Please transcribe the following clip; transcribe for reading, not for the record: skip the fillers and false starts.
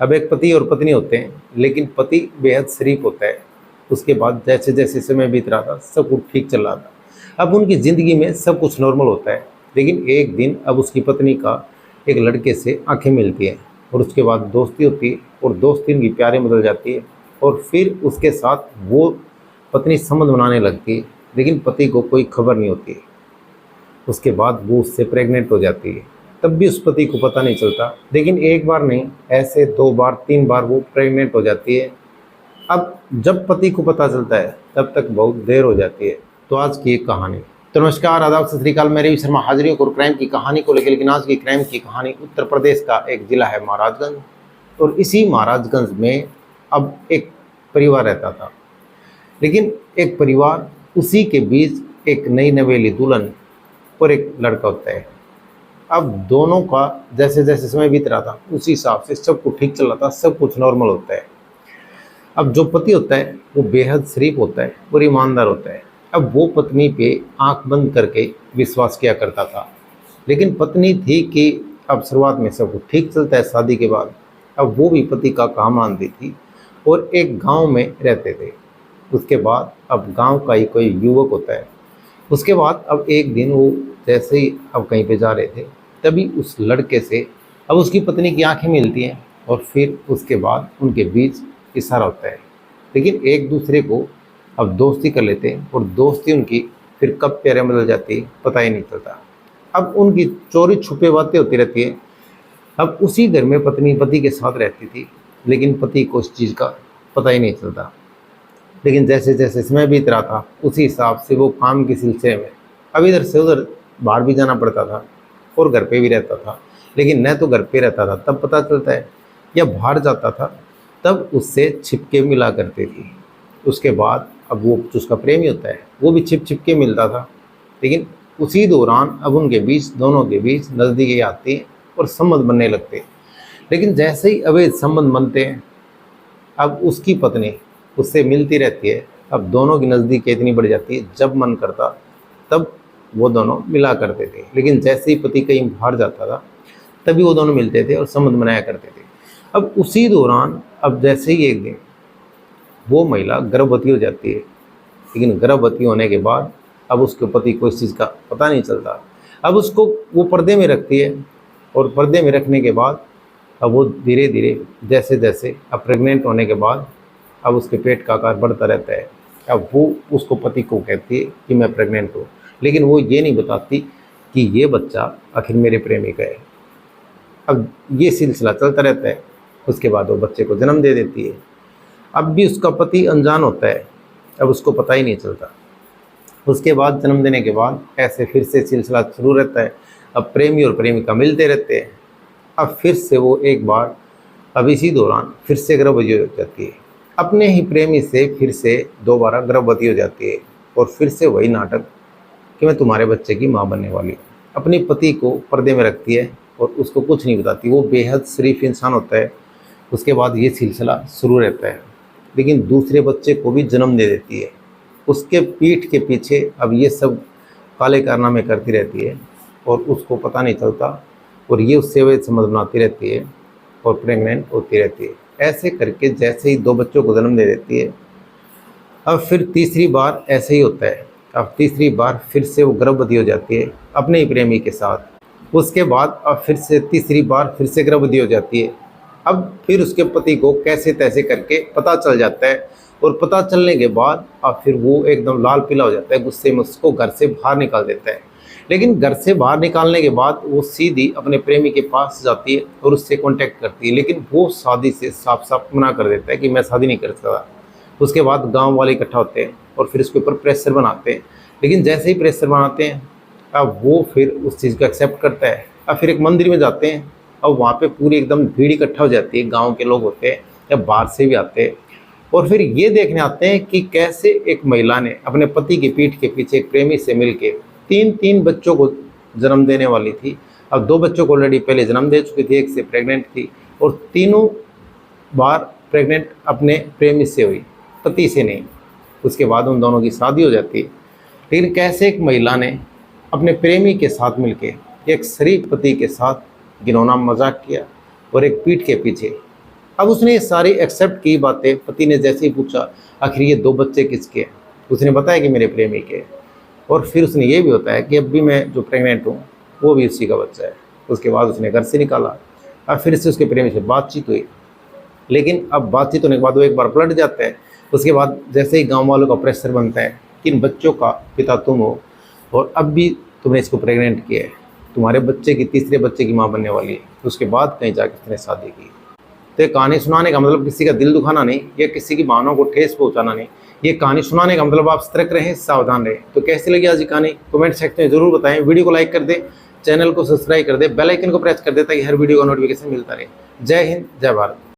अब एक पति और पत्नी होते हैं, लेकिन पति बेहद शरीफ होता है। उसके बाद जैसे जैसे समय बीत रहा था सब कुछ ठीक चल रहा था। अब उनकी ज़िंदगी में सब कुछ नॉर्मल होता है। लेकिन एक दिन अब उसकी पत्नी का एक लड़के से आंखें मिलती हैं और उसके बाद दोस्ती होती है और दोस्ती उनकी प्यारे बदल जाती है। और फिर उसके साथ वो पत्नी संबंध बनाने लगती है, लेकिन पति को कोई खबर नहीं होती। उसके बाद वो उससे प्रेग्नेंट हो जाती है, तब भी उस पति को पता नहीं चलता। लेकिन एक बार नहीं, ऐसे 2 बार 3 बार वो प्रेग्नेंट हो जाती है। अब जब पति को पता चलता है तब तक बहुत देर हो जाती है। तो आज की एक कहानी। तो नमस्कार, आदाब, सत श्री अकाल। मैं रवि शर्मा हाजिर हूं और क्राइम की कहानी को लेकर। लेकिन आज की क्राइम की कहानी उत्तर प्रदेश का एक जिला है महाराजगंज, और इसी महाराजगंज में अब एक परिवार रहता था। लेकिन एक परिवार, उसी के बीच एक नई नवेली दुल्हन और एक लड़का होता है। अब दोनों का जैसे जैसे समय बीत रहा था उसी हिसाब से सब कुछ ठीक चल रहा था, सब कुछ नॉर्मल होता है। अब जो पति होता है वो बेहद शरीफ होता है और ईमानदार होता है। अब वो पत्नी पे आंख बंद करके विश्वास किया करता था। लेकिन पत्नी थी कि अब शुरुआत में सब कुछ ठीक चलता है, शादी के बाद अब वो भी पति का काम मानती थी और एक गांव में रहते थे। उसके बाद अब गांव का ही कोई युवक होता है। उसके बाद अब एक दिन वो जैसे ही अब कहीं पे जा रहे थे, तभी उस लड़के से अब उसकी पत्नी की आंखें मिलती हैं और फिर उसके बाद उनके बीच इशारा होता है। लेकिन एक दूसरे को अब दोस्ती कर लेते हैं और दोस्ती उनकी फिर कब प्यारे बदल जाती है पता ही नहीं चलता। अब उनकी चोरी छुपे बातें होती रहती है। अब उसी घर में पत्नी पति के साथ रहती थी, लेकिन पति को उस चीज़ का पता ही नहीं चलता। लेकिन जैसे जैसे समय बीत रहा था उसी हिसाब से वो काम के सिलसिले में अब इधर से उधर बाहर भी जाना पड़ता था और घर पे भी रहता था। लेकिन न तो घर पे रहता था तब पता चलता है, या बाहर जाता था तब उससे छिपके मिला करती थी। उसके बाद अब वो जो उसका प्रेमी होता है वो भी छिप छिप के मिलता था। लेकिन उसी दौरान अब उनके बीच, दोनों के बीच नज़दीकी आती हैं और संबंध बनने लगते हैं। लेकिन जैसे ही अवैध संबंध बनते हैं, अब उसकी पत्नी उससे मिलती रहती है। अब दोनों की नज़दीकी इतनी बढ़ जाती है, जब मन करता तब वो दोनों मिला करते थे। लेकिन जैसे ही पति कहीं बाहर जाता था तभी वो दोनों मिलते थे और संबंध बनाया करते थे। अब उसी दौरान अब जैसे ही एक दिन वो महिला गर्भवती हो जाती है। लेकिन गर्भवती होने के बाद अब उसके पति को इस चीज़ का पता नहीं चलता। अब उसको वो पर्दे में रखती है और पर्दे में रखने के बाद अब वो धीरे धीरे जैसे जैसे अब प्रेग्नेंट होने के बाद अब उसके पेट का आकार बढ़ता रहता है। अब वो उसको पति को कहती है कि मैं प्रेग्नेंट हूँ, लेकिन वो ये नहीं बताती कि ये बच्चा आखिर मेरे प्रेमी का है। अब ये सिलसिला चलता रहता है। उसके बाद वो बच्चे को जन्म दे देती है। अब भी उसका पति अनजान होता है, अब उसको पता ही नहीं चलता। उसके बाद जन्म देने के बाद ऐसे फिर से सिलसिला शुरू रहता है। अब प्रेमी और प्रेमिका मिलते रहते हैं। अब फिर से वो एक बार अब इसी दौरान फिर से गर्भवती हो जाती है। अपने ही प्रेमी से फिर से दोबारा गर्भवती हो जाती है और फिर से वही नाटक कि मैं तुम्हारे बच्चे की माँ बनने वाली हूँ। अपने पति को पर्दे में रखती है और उसको कुछ नहीं बताती। वो बेहद शरीफ इंसान होता है। उसके बाद ये सिलसिला शुरू रहता है। लेकिन दूसरे बच्चे को भी जन्म दे देती है। उसके पीठ के पीछे अब ये सब काले कारनामे करती रहती है और उसको पता नहीं चलता, और ये उससे अवैध संबंध बनाती रहती है और प्रेग्नेंट होती रहती है। ऐसे करके जैसे ही 2 बच्चों को जन्म दे देती है, अब फिर तीसरी बार ऐसे ही होता है। अब तीसरी बार फिर से वो गर्भवती हो जाती है अपने ही प्रेमी के साथ। उसके बाद अब फिर से तीसरी बार फिर से गर्भवती हो जाती है। अब फिर उसके पति को कैसे तैसे करके पता चल जाता है, और पता चलने के बाद अब फिर वो एकदम लाल पीला हो जाता है। गुस्से में उसको घर से बाहर निकाल देता है। लेकिन घर से बाहर निकालने के बाद वो सीधी अपने प्रेमी के पास जाती है और उससे कांटेक्ट करती है। लेकिन वो शादी से साफ साफ मना कर देता है कि मैं शादी नहीं कर सकता। उसके बाद गांव वाले इकट्ठा होते हैं और फिर उसके ऊपर प्रेशर बनाते हैं। लेकिन जैसे ही प्रेशर बनाते हैं, अब वो फिर उस चीज़ को एक्सेप्ट करता है। अब फिर एक मंदिर में जाते हैं और वहाँ पे पूरी एकदम भीड़ इकट्ठा हो जाती है। गांव के लोग होते हैं या बाहर से भी आते हैं, और फिर ये देखने आते हैं कि कैसे एक महिला ने अपने पति की पीठ के पीछे एक प्रेमी से मिलके 3 बच्चों को जन्म देने वाली थी। अब 2 बच्चों को ऑलरेडी पहले जन्म दे चुकी थी, एक से प्रेग्नेंट थी, और तीनों बार प्रेग्नेंट अपने प्रेमी से हुई, पति से नहीं। उसके बाद उन दोनों की शादी हो जाती है। लेकिन कैसे एक महिला ने अपने प्रेमी के साथ मिलके एक शरीफ पति के साथ घिनौना मजाक किया और एक पीठ के पीछे अब उसने ये सारी एक्सेप्ट की बातें। पति ने जैसे ही पूछा आखिर ये 2 बच्चे किसके हैं, उसने बताया कि मेरे प्रेमी के हैं। और फिर उसने ये भी बताया कि अब भी मैं जो प्रेग्नेंट हूँ वो भी उसी का बच्चा है। उसके बाद उसने घर से निकाला और फिर से उसके प्रेमी से बातचीत हुई। लेकिन अब बातचीत होने के बाद वो एक बार पलट जाता है। उसके बाद जैसे ही गांव वालों का प्रेशर बनता है कि इन बच्चों का पिता तुम हो और अब भी तुमने इसको प्रेग्नेंट किया है, तुम्हारे बच्चे की तीसरे बच्चे की माँ बनने वाली है, तो उसके बाद कहीं जाकर उसने शादी की। तो ये कहानी सुनाने का मतलब किसी का दिल दुखाना नहीं, या किसी की भावनाओं को ठेस पहुंचाना नहीं। ये कहानी सुनाने का मतलब आप सतर्क रहें, सावधान रहें। तो कैसी लगी आज की कहानी कमेंट सेक्शन में जरूर बताएं। वीडियो को लाइक कर दें, चैनल को सब्सक्राइब कर दें, बेल आइकन को प्रेस कर दें ताकि हर वीडियो का नोटिफिकेशन मिलता रहे। जय हिंद, जय भारत।